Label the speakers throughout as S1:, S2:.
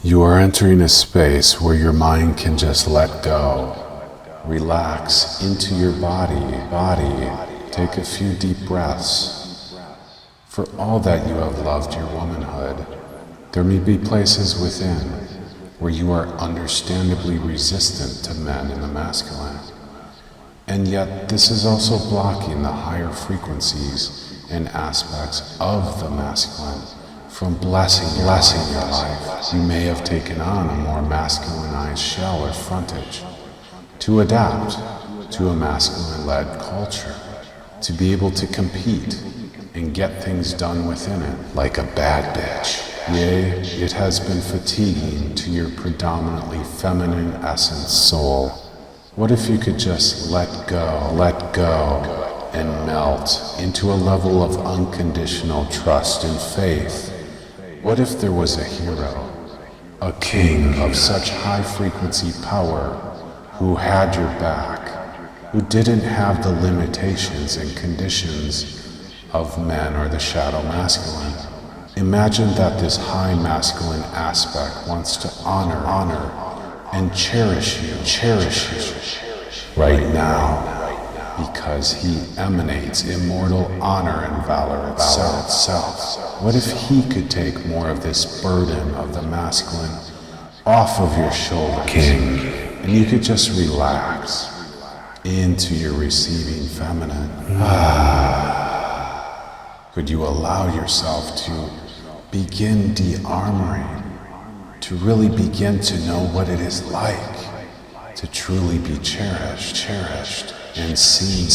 S1: You are entering a space where your mind can just let go. Relax into your body. Take a few deep breaths. For all that you have loved your womanhood, there may be places within where you are understandably resistant to men in the masculine. And yet this is also blocking the higher frequencies and aspects of the masculine from blessing your life. You may have taken on a more masculinized shell or frontage to adapt to a masculine-led culture, to be able to compete and get things done within it like a bad bitch. Yea, it has been fatiguing to your predominantly feminine essence soul. What if you could just let go, and melt into a level of unconditional trust and faith? What if there was a hero, a king of such high frequency power who had your back, who didn't have the limitations and conditions of men or the shadow masculine? Imagine that this high masculine aspect wants to honor and cherish you right now, because he emanates immortal honor and valor itself. What if he could take more of this burden of the masculine off of your shoulders, King, and you could just relax into your receiving feminine? Could you allow yourself to begin de-armoring, to really begin to know what it is like to truly be cherished and seen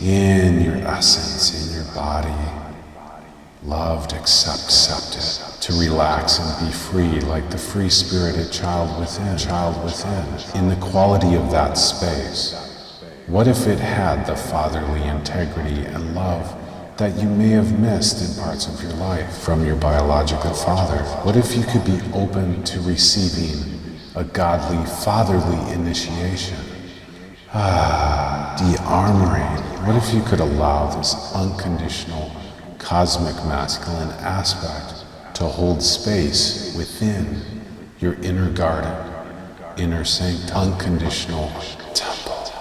S1: in your essence, in your body, loved, accepted, to relax and be free like the free-spirited child within, in the quality of that space? What if it had the fatherly integrity and love that you may have missed in parts of your life from your biological father? What if you could be open to receiving a godly, fatherly initiation? De-armoring. What if you could allow this unconditional, cosmic masculine aspect to hold space within your inner garden, inner sanctum, unconditional temple?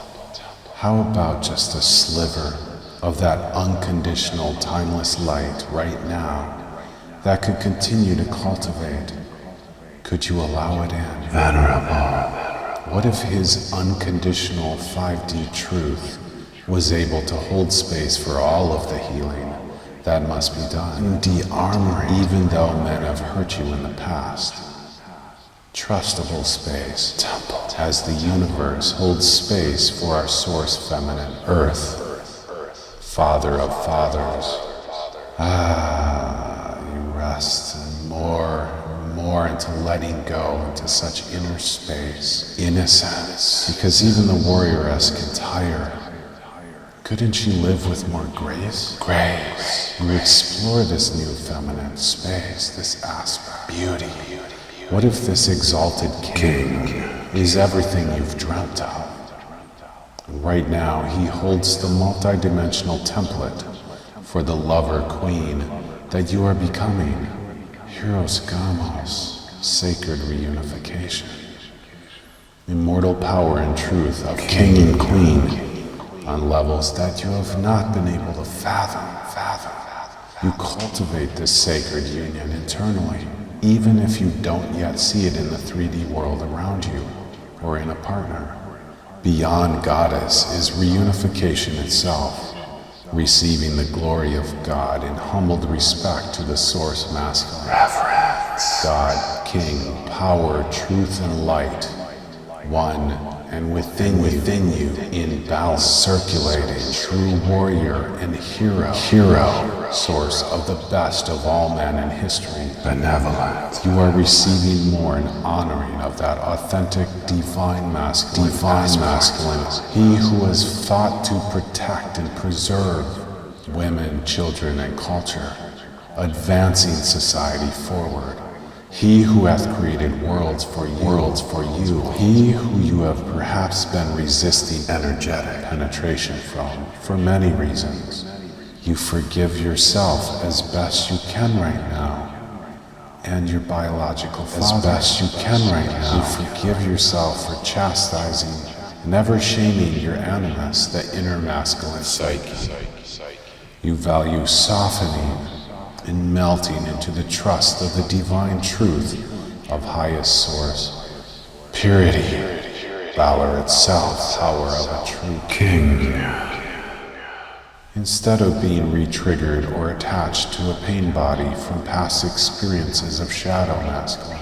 S1: How about just a sliver of that unconditional, timeless light right now that could continue to cultivate? Could you allow it in? Venerable. What if his unconditional 5D truth was able to hold space for all of the healing that must be done? De-armoring, even though men have hurt you in the past. Trustable space, temple, as the universe holds space for our source feminine, Earth, Father of fathers. You rest and more into letting go into such inner space, innocence, because even the warrioress can tire. Couldn't she live with more grace? You explore this new feminine space, this aspect, beauty. What if this exalted king is everything you've dreamt of? Right now, he holds the multidimensional template for the lover queen that you are becoming. Hieros Gamos, sacred reunification. Immortal power and truth of king and queen on levels that you have not been able to fathom. You cultivate this sacred union internally, even if you don't yet see it in the 3D world around you or in a partner. Beyond goddess is reunification itself, receiving the glory of God in humbled respect to the source masculine. Reverence. God, King, power, truth, and light, one and within you, in balance, circulating, true warrior and hero, source of the best of all men in history, benevolent. You are receiving more and honoring of that authentic divine masculine, he who has fought to protect and preserve women, children, and culture, advancing society forward. He who hath created worlds for you, he who you have perhaps been resisting energetic penetration from for many reasons. You forgive yourself as best you can right now. and your biological father as best you can right now. You forgive yourself for chastising, never shaming your animus, the inner masculine psyche. You value softening and melting into the trust of the divine truth of highest source. Purity, valor itself, power of a true king. Instead of being re-triggered or attached to a pain body from past experiences of shadow masculine,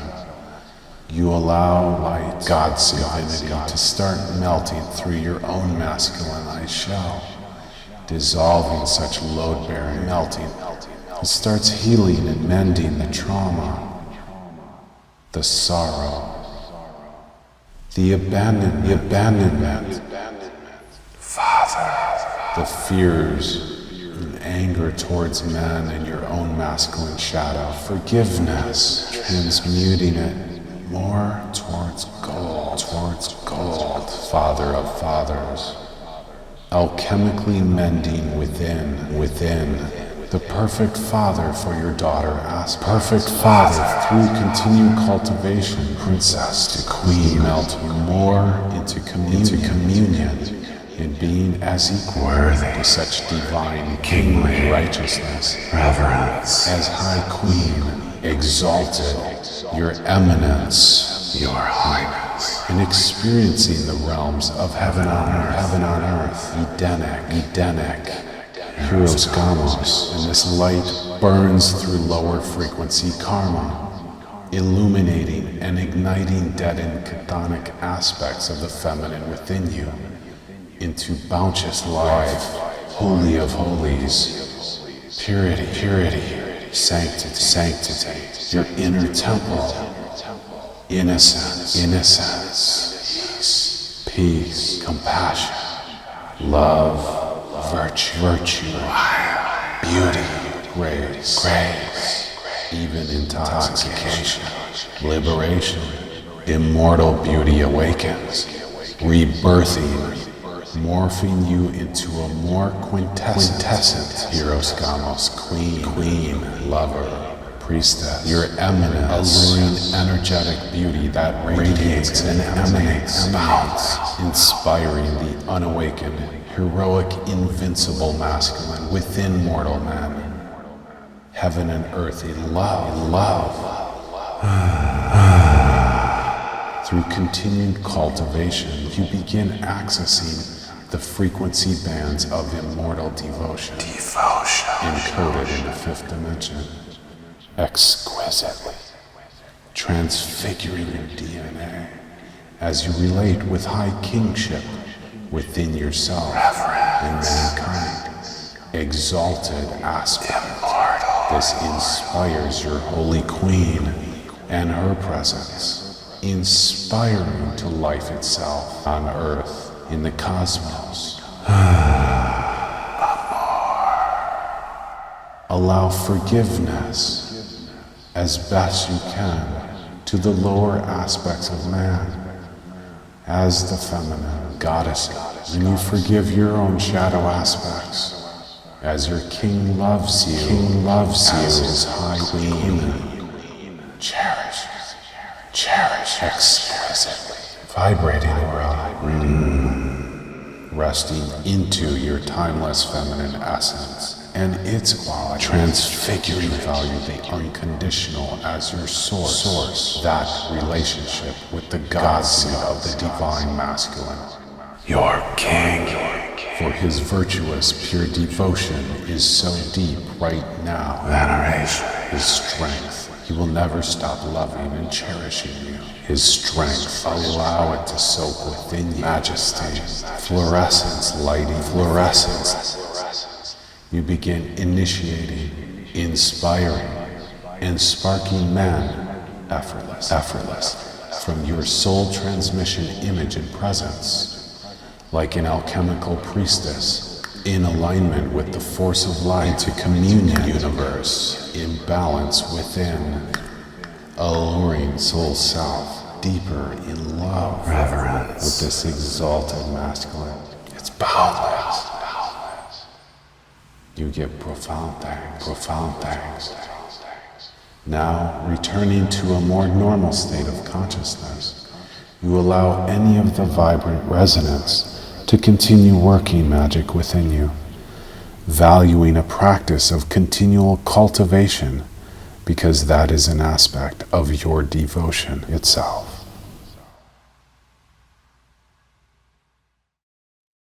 S1: you allow light, God's divinity, to start melting through your own masculinized shell, dissolving such load-bearing melting. It starts healing and mending the trauma, the sorrow, the abandonment, Father, the fears and anger towards men and your own masculine shadow, forgiveness, transmuting it more towards gold, Father of fathers, alchemically mending within, the perfect father for your daughter aspect. Perfect father through continued cultivation, princess to queen, melt more into communion in being as equal worthy to such divine kingly righteousness, reverence, as high queen, exalted, your eminence, your highness, in experiencing the realms of heaven on earth, Edenic, Hieros Gamos, and this light burns through lower frequency karma, illuminating and igniting deadened chthonic aspects of the feminine within you into bounteous life, holy of holies, purity, sanctity, your inner temple, innocence, peace, compassion, love, virtue, beauty, grace, even intoxication, liberation, immortal beauty awakens, rebirthing, morphing you into a more quintessent Hieros Gamos queen, lover, priestess, your eminent, alluring, energetic beauty that radiates and emanates, inspiring the unawakened, heroic, invincible masculine within mortal man. Heaven and earth in love. Through continued cultivation, you begin accessing the frequency bands of immortal devotion, encoded in the fifth dimension, exquisitely, transfiguring your DNA as you relate with high kingship within yourself and mankind, exalted aspect. This inspires your holy queen and her presence, inspiring to life itself on earth, in the cosmos. Allow forgiveness as best you can to the lower aspects of man, as the feminine goddesses, and you forgive your own shadow aspects, as your king loves you, as his high queen. Cherish exquisitely, vibrating aura, resting into your timeless feminine essence and its quality, transfiguring value the unconditional as your source, that relationship with the goddess of the divine masculine, your king. For his virtuous, pure devotion is so deep right now. Veneration. His strength. He will never stop loving and cherishing you. His strength. Allow it to soak within you. Majesty. Fluorescence, lighting. Fluorescence. You begin initiating, inspiring, and sparking men effortless from your soul transmission image and presence. Like an alchemical priestess, in alignment with the force of light, into communion universe, in balance within, alluring soul self, deeper in love, reverence, with this exalted masculine. It's boundless. You give profound thanks, Now, returning to a more normal state of consciousness, you allow any of the vibrant resonance to continue working magic within you, valuing a practice of continual cultivation because that is an aspect of your devotion itself.